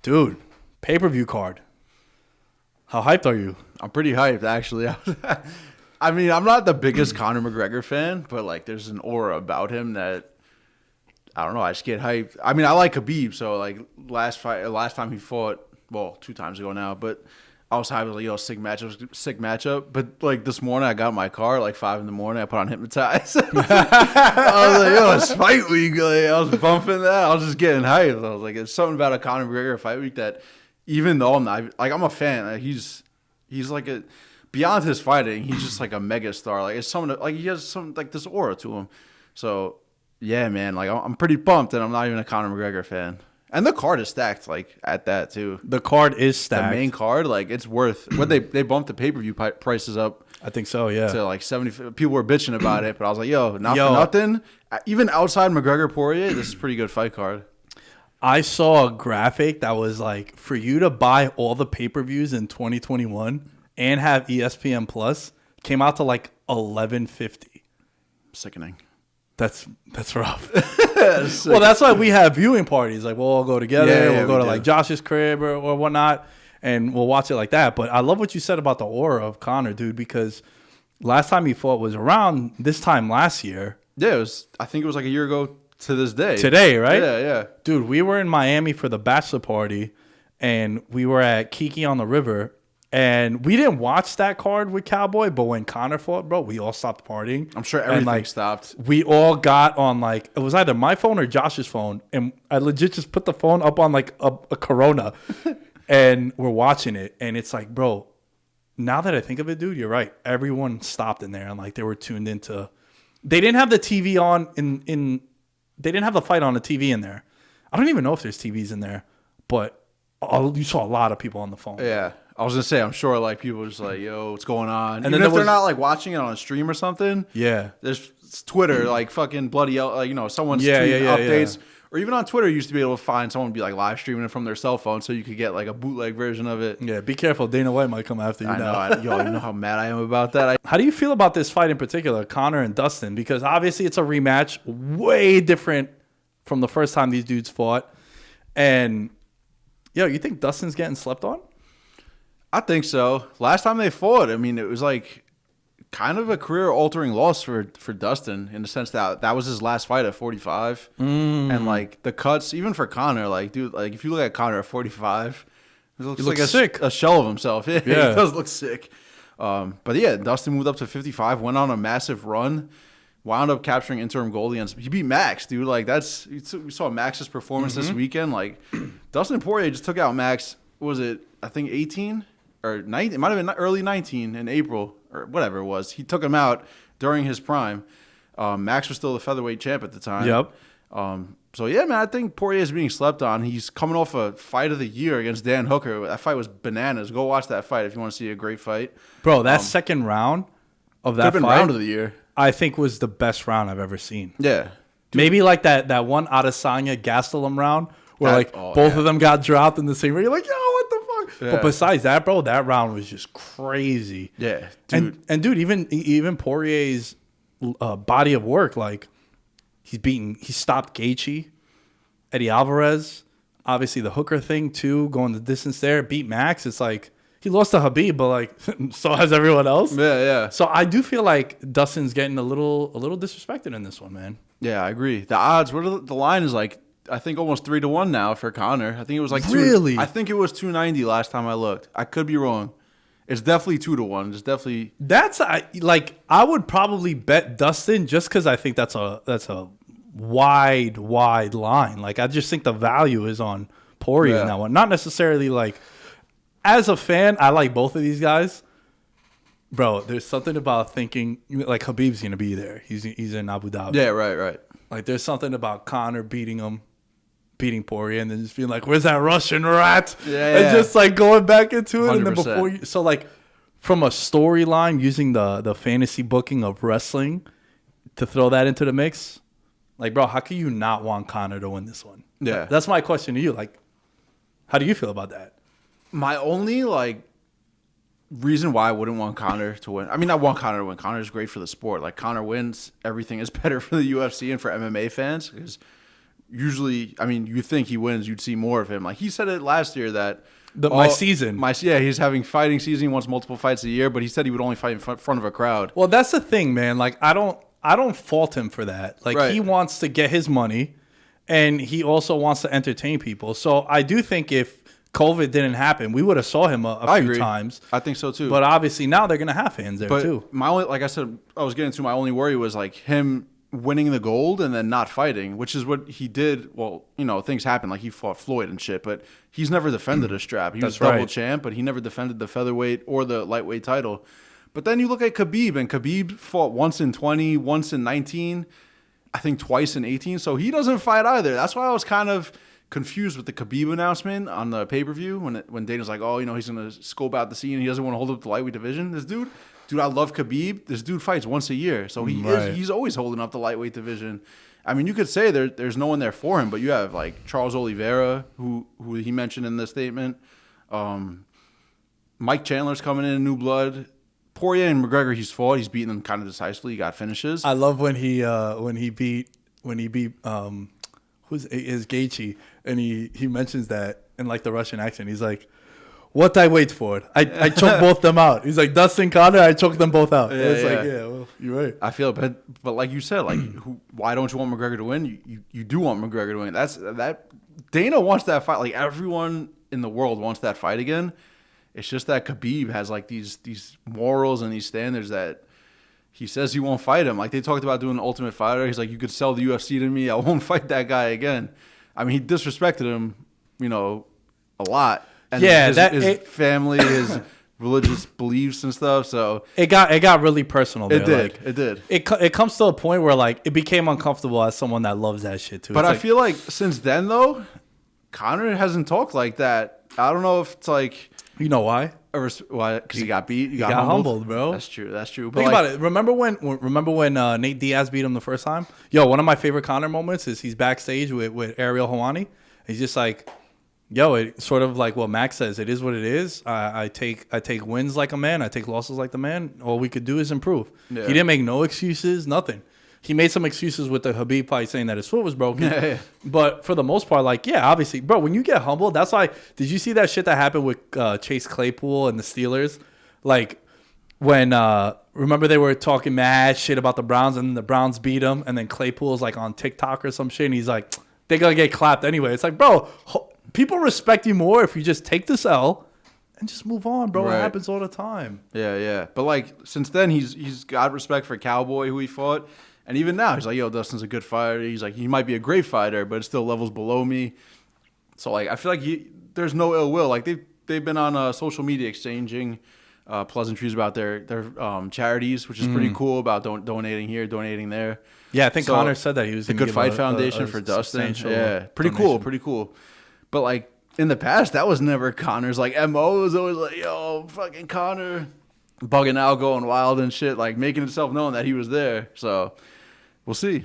Dude, pay-per-view card. How hyped are you? I'm pretty hyped, actually. I mean, I'm not the biggest Conor McGregor fan, but like, there's an aura about him that I don't know. I just get hyped. I mean, I like Khabib, so like last time he fought, well, 2 times ago now, but I was hyped. I was like, yo, sick matchup. But like this morning, I got in my car at like 5 in the morning. I put on Hypnotize. I was like, yo, it's fight week. Like, I was bumping that. I was just getting hyped. I was like, it's something about a Conor McGregor fight week that, even though I'm not, like, I'm a fan. Like, he's like a, beyond his fighting, he's just like a mega star. Like, it's something like he has some like this aura to him. So yeah, man, like I'm pretty pumped, and I'm not even a Conor McGregor fan. And the card is stacked, like, at that, too. The card is stacked. The main card, like, it's worth... What they bumped the pay-per-view prices up. I think so, yeah. To, like, 70... People were bitching about it, but I was like, yo, not for nothing. Even outside McGregor-Poirier, this is a pretty good fight card. I saw a graphic that was, like, for you to buy all the pay-per-views in 2021 and have ESPN Plus, came out to, like, $11.50. Sickening. That's rough. Well, that's why we have viewing parties. Like, we'll all go together. Yeah, we'll go to do. like Josh's crib or whatnot, and we'll watch it like that. But I love what you said about the aura of Conor, dude, because last time he fought was around this time last year. Yeah, it was. I think it was like a year ago to this day. Today, right? Yeah. Dude, we were in Miami for the bachelor party, and we were at Kiki on the River. And we didn't watch that card with Cowboy, but when Conor fought, bro, we all stopped partying. I'm sure everything stopped. We all got on, like, it was either my phone or Josh's phone. And I legit just put the phone up on, like, a Corona. And we're watching it. And it's like, bro, now that I think of it, dude, you're right. Everyone stopped in there. And, like, they were tuned into. They didn't have the TV on they didn't have the fight on the TV in there. I don't even know if there's TVs in there. But you saw a lot of people on the phone. Yeah. I was going to say, I'm sure, like, people are just like, yo, what's going on? And even if they're not, like, watching it on a stream or something. Yeah. There's Twitter, like, fucking bloody, like, you know, someone's tweeting updates. Yeah. Or even on Twitter, you used to be able to find someone be, like, live streaming it from their cell phone so you could get, like, a bootleg version of it. Yeah, be careful. Dana White might come after you now. Yo, you know how mad I am about that? How do you feel about this fight in particular, Conor and Dustin? Because obviously it's a rematch, way different from the first time these dudes fought. And, yo, you think Dustin's getting slept on? I think so. Last time they fought, I mean, it was like kind of a career-altering loss for Dustin in the sense that that was his last fight at 45. And, like, the cuts, even for Conor, like, dude, like, if you look at Conor at 45, he looks like sick. A shell of himself. Yeah, he Yeah. does look sick. But, yeah, Dustin moved up to 55, went on a massive run, wound up capturing interim gold against. He beat Max, dude. Like, we saw Max's performance this weekend. Like, Dustin Poirier just took out Max, what was it, I think 18? Or 19, it might have been early 19 in April or whatever it was. He took him out during his prime. Max was still the featherweight champ at the time. Yep. So, yeah, man, I think Poirier is being slept on. He's coming off a fight of the year against Dan Hooker. That fight was bananas. Go watch that fight if you want to see a great fight. Bro, that second round of that fight, fight, round of the year, I think was the best round I've ever seen. Yeah. Dude. Maybe like that one Adesanya Gastelum round where both of them got dropped in the same ring. You're like, yo, what the fuck? Yeah. But besides that, bro, that round was just crazy. Yeah, dude. And dude, even Poirier's body of work, like he stopped Gaethje, Eddie Alvarez, obviously the Hooker thing too, going the distance there, beat Max. It's like he lost to Khabib, but like so has everyone else. Yeah. So I do feel like Dustin's getting a little disrespected in this one, man. Yeah, I agree. The odds, the line is like, I think almost 3-1 now for Conor. I think it was like really. I think it was 290 last time I looked. I could be wrong. It's definitely 2-1. It's definitely. That's like I would probably bet Dustin just because I think that's a wide line. Like I just think the value is on Poirier in that one. Not necessarily like as a fan, I like both of these guys. Bro, there's something about thinking like Khabib's gonna be there. He's in Abu Dhabi. Yeah, right. Like there's something about Conor beating Poirier and then just being like, where's that Russian rat? Yeah. And just like going back into it. 100%. And then before you, so like from a storyline using the fantasy booking of wrestling to throw that into the mix, like, bro, how can you not want Conor to win this one? Yeah. That's my question to you. Like, how do you feel about that? My only reason why I wouldn't want Conor to win. I mean, I want Conor to win. Conor is great for the sport. Like, Conor wins, everything is better for the UFC and for MMA fans because usually, I mean, you think he wins, you'd see more of him. Like he said it last year that he's having fighting season. He wants multiple fights a year, but he said he would only fight in front of a crowd. Well, that's the thing, man. Like I don't fault him for that. Like he wants to get his money, and he also wants to entertain people. So I do think if COVID didn't happen, we would have saw him a few times. I think so too. But obviously now they're gonna have fans there too. My only, like I said, I was getting to my only worry was like him winning the gold and then not fighting, which is what he did. Well, you know, things happen. Like he fought Floyd and shit, but he's never defended a strap. He was double champ, but he never defended the featherweight or the lightweight title. But then you look at Khabib, and Khabib fought once in 20, once in 19, I think twice in 18. So he doesn't fight either. That's why I was kind of confused with the Khabib announcement on the pay-per-view when Dana's like, oh, you know, he's going to scope out the scene. He doesn't want to hold up the lightweight division. This dude, I love Khabib. This dude fights once a year. So he's always holding up the lightweight division. I mean, you could say there's no one there for him, but you have like Charles Oliveira, who he mentioned in the statement. Mike Chandler's coming in, new blood. Poirier and McGregor, he's fought. He's beaten them kind of decisively. He got finishes. I love when he beat who's is Gaethje, and he mentions that in like the Russian accent. He's like, "What I wait for? I choked both them out." He's like, "Dustin, Conor, I choked them both out." It's like, well, you're right. I feel, but like you said, like why don't you want McGregor to win? You do want McGregor to win. That Dana wants that fight. Like everyone in the world wants that fight again. It's just that Khabib has like these morals and these standards that he says he won't fight him. Like they talked about doing an Ultimate Fighter. He's like, you could sell the UFC to me. I won't fight that guy again. I mean, he disrespected him, you know, a lot. And his family, his religious beliefs and stuff. So it got really personal there. It did. It comes to a point where like it became uncomfortable as someone that loves that shit too. But I feel like since then though, Conor hasn't talked like that. I don't know if it's like, you know why? Why? Because he got beat. He got humbled, bro. That's true. But think about it. Remember when Nate Diaz beat him the first time? Yo, one of my favorite Conor moments is he's backstage with Ariel Helwani. He's just like, yo, it sort of like what Max says. It is what it is. I take wins like a man. I take losses like the man. All we could do is improve. Yeah. He didn't make no excuses. Nothing. He made some excuses with the Khabib fight saying that his foot was broken. Yeah. But for the most part, like, yeah, obviously, bro, when you get humbled, that's why. Did you see that shit that happened with Chase Claypool and the Steelers? Like, when, remember they were talking mad shit about the Browns and the Browns beat them, and then Claypool's like on TikTok or some shit, and he's like, they're going to get clapped anyway. It's like, bro, people respect you more if you just take this L and just move on, bro. Right. It happens all the time. Yeah. But, like, since then, he's got respect for Cowboy, who he fought. And even now, he's like, yo, Dustin's a good fighter. He's like, he might be a great fighter, but it's still levels below me. So, like, I feel like there's no ill will. Like, they've been on social media exchanging pleasantries about their charities, which is pretty cool, about donating here, donating there. Yeah, I think Conor said that he was the Good Fight Foundation for Dustin. Yeah, pretty cool. But, like, in the past, that was never Conor's. Like, MO was always like, yo, fucking Conor bugging out, going wild and shit, like making himself known that he was there. So we'll see.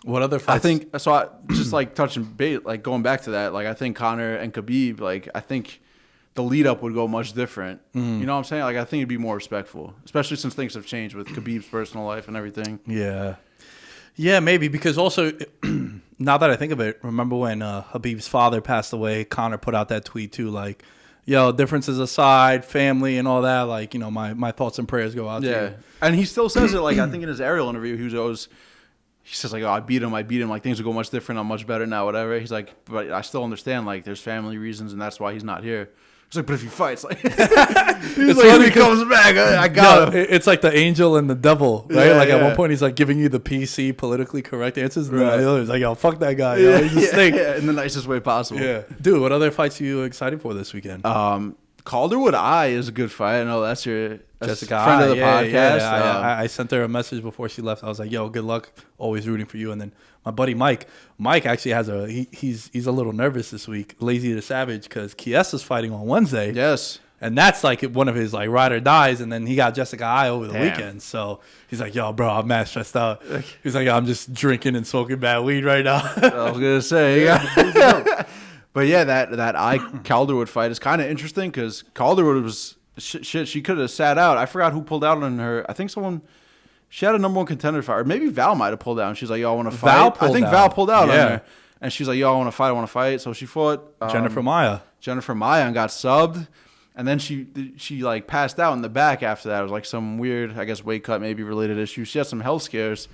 What other fights? I think so. Just like touching bait, like going back to that, like I think Conor and Khabib, like I think the lead up would go much different. You know what I'm saying? Like I think it'd be more respectful, especially since things have changed with Khabib's personal life and everything. Yeah, maybe because also now that I think of it, remember when Khabib's father passed away? Conor put out that tweet too, like, yo, differences aside, family and all that, like, you know, my thoughts and prayers go out to you. And he still says it, like, I think in his Ariel interview, he says, like, oh, I beat him, like, things will go much different, I'm much better now, whatever. He's like, but I still understand, like, there's family reasons, and that's why he's not here. He's like, but if he fights, like, he's like, if he comes back, I got him. It's like the angel and the devil, right? Yeah, like, at one point, he's, like, giving you the PC, politically correct answers, and then the other, he's like, yo, fuck that guy, yo, he's a snake. Yeah, in the nicest way possible. Yeah. Dude, what other fights are you excited for this weekend? Calderwood I is a good fight. I know that's your Jessica friend of the podcast. Yeah. I sent her a message before she left. I was like, yo, good luck. Always rooting for you. And then my buddy Mike actually has he's a little nervous this week, Lazy the Savage, because Kiesa's fighting on Wednesday. Yes. And that's like one of his like ride or dies. And then he got Jessica I over the weekend. So he's like, yo, bro, I'm mad stressed out. He's like, yo, I'm just drinking and smoking bad weed right now. I was going to say, But yeah, that Calderwood fight is kind of interesting because Calderwood was shit. She could have sat out. I forgot who pulled out on her. I think she had a number one contender fight, or maybe Val might have pulled out. And she's like, "Yo, I want to fight." I think Val pulled out on her, and she's like, "Yo, I want to fight." So she fought Jennifer Maia and got subbed, and then she like passed out in the back after that. It was like some weird, I guess, weight cut maybe related issue. She had some health scares.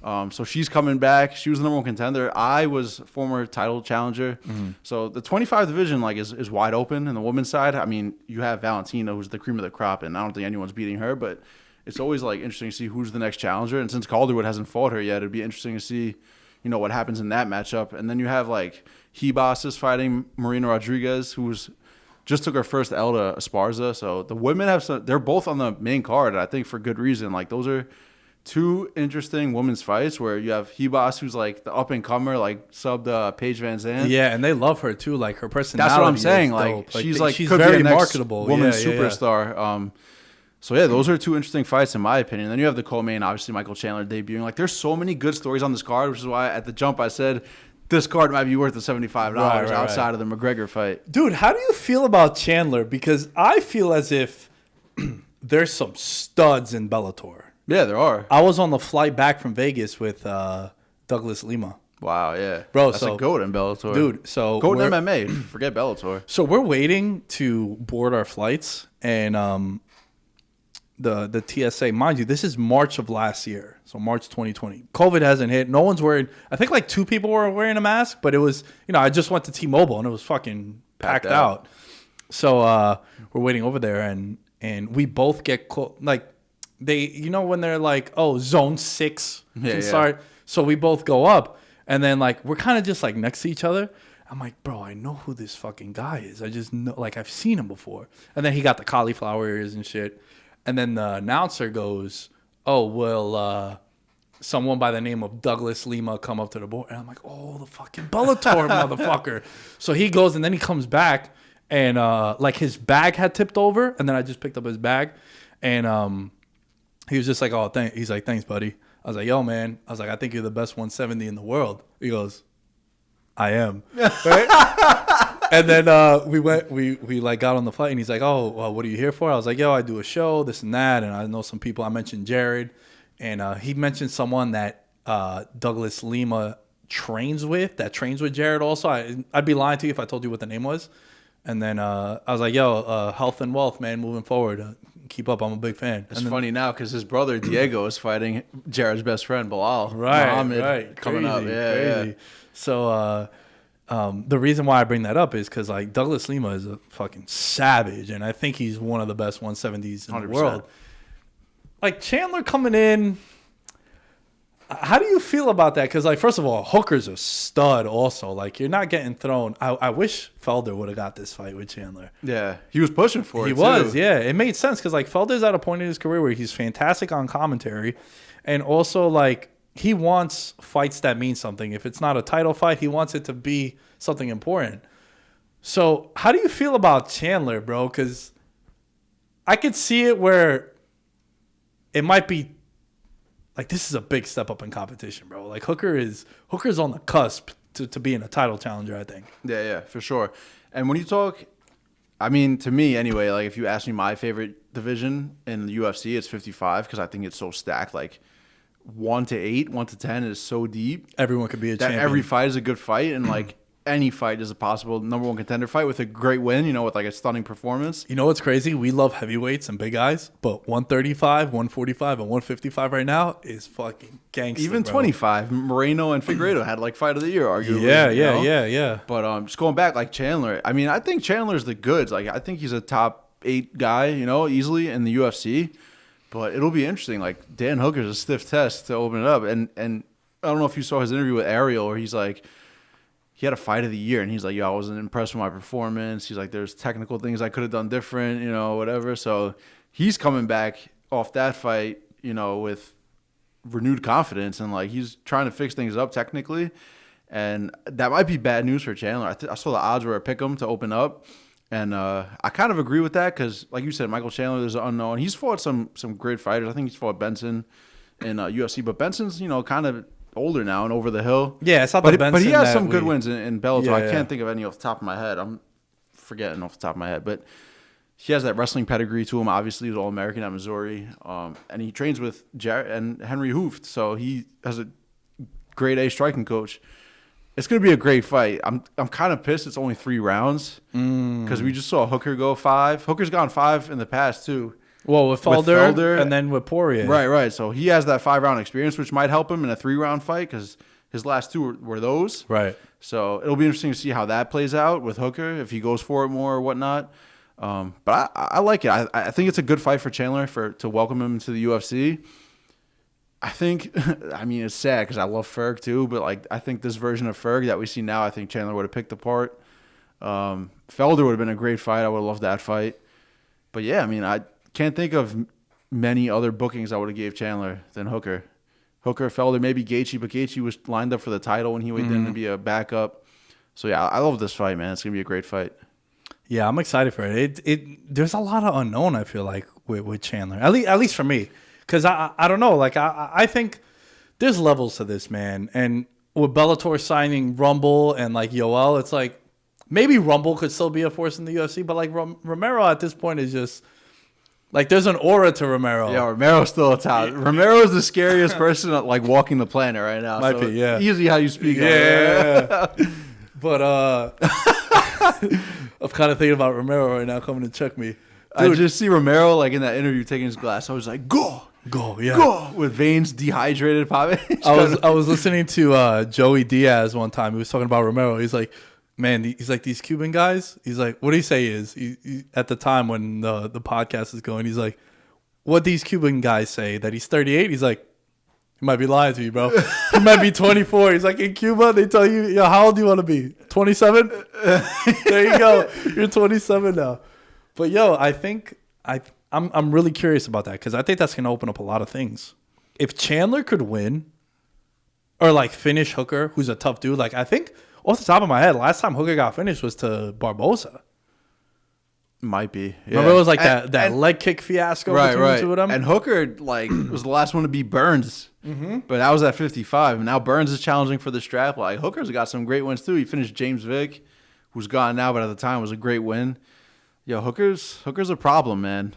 So she's coming back. She was the number one contender. I was former title challenger. So the 25 division like is wide open in the women's side. I mean, you have Valentina, who's the cream of the crop, and I don't think anyone's beating her. But it's always like interesting to see who's the next challenger. And since Calderwood hasn't fought her yet, it'd be interesting to see, what happens in that matchup. And then you have like Hebos is fighting Marina Rodriguez, who's just took her first L to Esparza. So the women they're both on the main card, and I think for good reason. Like those are two interesting women's fights where you have Hebos, who's like the up and comer, like subbed Paige Van Zandt. Yeah, and they love her too. Like her personality. That's what I'm saying. Like She's could very be marketable. Women's superstar. So yeah, those are two interesting fights in my opinion. Then you have the co-main, obviously Michael Chandler debuting. Like there's so many good stories on this card, which is why at the jump I said this card might be worth the $75 outside of the McGregor fight. Dude, how do you feel about Chandler? Because I feel as if there's some studs in Bellator. Yeah, there are. I was on the flight back from Vegas with Douglas Lima. Wow, yeah. Bro, that's a GOAT in Bellator. Dude, so GOAT in MMA. Forget Bellator. So we're waiting to board our flights, and the TSA, mind you, this is March of last year, so March 2020. COVID hasn't hit. No one's wearing. I think like 2 people were wearing a mask, but it was, I just went to T-Mobile and it was fucking packed out. So we're waiting over there, and we both get like. They, when they're like, oh, zone 6 can start. So we both go up, and then like we're kind of just like next to each other. I'm like, bro, I know who this fucking guy is. I just know, like I've seen him before. And then he got the cauliflower ears and shit. And then the announcer goes, oh, well, someone by the name of Douglas Lima come up to the board. And I'm like, oh, the fucking Bellator motherfucker. So he goes, and then he comes back, and like his bag had tipped over, and then I just picked up his bag, and he was just like, oh, he's like, thanks, buddy. I was like, yo, man. I was like, I think you're the best 170 in the world. He goes, I am. Right? And then we like got on the flight, and he's like, oh, well, what are you here for? I was like, yo, I do a show, this and that. And I know some people. I mentioned Jared, and he mentioned someone that Douglas Lima trains with Jared also. I'd be lying to you if I told you what the name was. And then I was like, yo, health and wealth, man, moving forward. Keep up. I'm a big fan. It's funny now because his brother Diego is fighting Jared's best friend Bilal. Right. Coming up. Yeah. So the reason why I bring that up is because like Douglas Lima is a fucking savage, and I think he's one of the best 170s in 100%. The world. Like Chandler coming in. How do you feel about that? Because, like, first of all, Hooker's a stud also. Like, you're not getting thrown. I wish Felder would have got this fight with Chandler. Yeah. He was pushing for it, He was, yeah. It made sense because, like, Felder's at a point in his career where he's fantastic on commentary. And also, like, he wants fights that mean something. If it's not a title fight, he wants it to be something important. So, how do you feel about Chandler, bro? Because I could see it where it might be like, this is a big step up in competition, bro. Like, Hooker's on the cusp to being a title challenger, I think. Yeah, for sure. And when you talk, I mean, to me anyway, like, if you ask me my favorite division in the UFC, it's 55 because I think it's so stacked. Like, 1 to 8, 1 to 10 is so deep. Everyone could be a champion. Every fight is a good fight, and, like, any fight is a possible number 1 contender fight with a great win, with like a stunning performance. You know what's crazy? We love heavyweights and big guys, but 135, 145, and 155 right now is fucking gangster. Even 25. Moreno and Figueiredo had like fight of the year, arguably. Yeah. But just going back, like Chandler, I mean, I think Chandler's the goods. Like, I think he's a top 8 guy, easily in the UFC. But it'll be interesting. Like, Dan Hooker's a stiff test to open it up. And I don't know if you saw his interview with Ariel where he's like, he had a fight of the year, and he's like, yo, I wasn't impressed with my performance. He's like, there's technical things I could have done different, whatever. So he's coming back off that fight, with renewed confidence, and like he's trying to fix things up technically. And that might be bad news for Chandler. I saw the odds were a pick 'em to open up, and I kind of agree with that because, like you said, Michael Chandler is an unknown. He's fought some great fighters. I think he's fought Benson in UFC, but Benson's, kind of older now and over the hill. Yeah, it's not the Benson. But he has some good wins in Bellator. Yeah, I can't think of any off the top of my head. I'm forgetting off the top of my head. But he has that wrestling pedigree to him. Obviously, he was All-American at Missouri. And he trains with Jared and Henry Hooft. So he has a grade A striking coach. It's gonna be a great fight. I'm kind of pissed. It's only 3 rounds because we just saw Hooker go 5. Hooker's gone 5 in the past too. Well, with Felder and then with Poirier. Right. So he has that 5-round experience, which might help him in a 3-round fight because his last 2 were those. Right. So it'll be interesting to see how that plays out with Hooker, if he goes for it more or whatnot. But I like it. I think it's a good fight for Chandler to welcome him to the UFC. I think, I mean, it's sad because I love Ferg too, but like I think this version of Ferg that we see now, I think Chandler would have picked apart. Felder would have been a great fight. I would have loved that fight. But yeah, I mean, I can't think of many other bookings I would have gave Chandler than Hooker. Hooker, Felder, maybe Gaethje, but Gaethje was lined up for the title when he went in to be a backup. So yeah, I love this fight, man. It's gonna be a great fight. Yeah, I'm excited for it. There's a lot of unknown, I feel like, with Chandler. At least for me. Because I don't know. Like, I think there's levels to this, man. And with Bellator signing Rumble and, like, Yoel, it's like maybe Rumble could still be a force in the UFC. But, like, Romero at this point is just, like, there's an aura to Romero. Yeah, Romero's still a talent. Romero's the scariest person, like, walking the planet right now. Might be, yeah. Easy how you speak. Yeah. But I'm kind of thinking about Romero right now coming to check me. Dude. I just see Romero, like, in that interview taking his glass. I was like, go, yeah. Go, with veins dehydrated, popping. I was listening to Joey Diaz one time. He was talking about Romero. He's like, man, he's like, these Cuban guys. He's like, what do you say is he, at the time when the podcast is going, he's like, what these Cuban guys say that he's 38. He's like, he might be lying to you, bro. He might be 24. He's like, in Cuba, they tell you, yo, how old do you want to be? 27? There you go. You're 27 now. But yo, I think I'm really curious about that because I think that's gonna open up a lot of things. If Chandler could win, or like finish Hooker, who's a tough dude, like I think off the top of my head, last time Hooker got finished was to Barboza. Might be. Yeah. Remember it was like that leg kick fiasco between the two of them? And Hooker like was the last one to beat Burns. But that was at 55. And now Burns is challenging for the strap. Like Hooker's got some great wins too. He finished James Vick, who's gone now, but at the time was a great win. Yo, Hooker's a problem, man.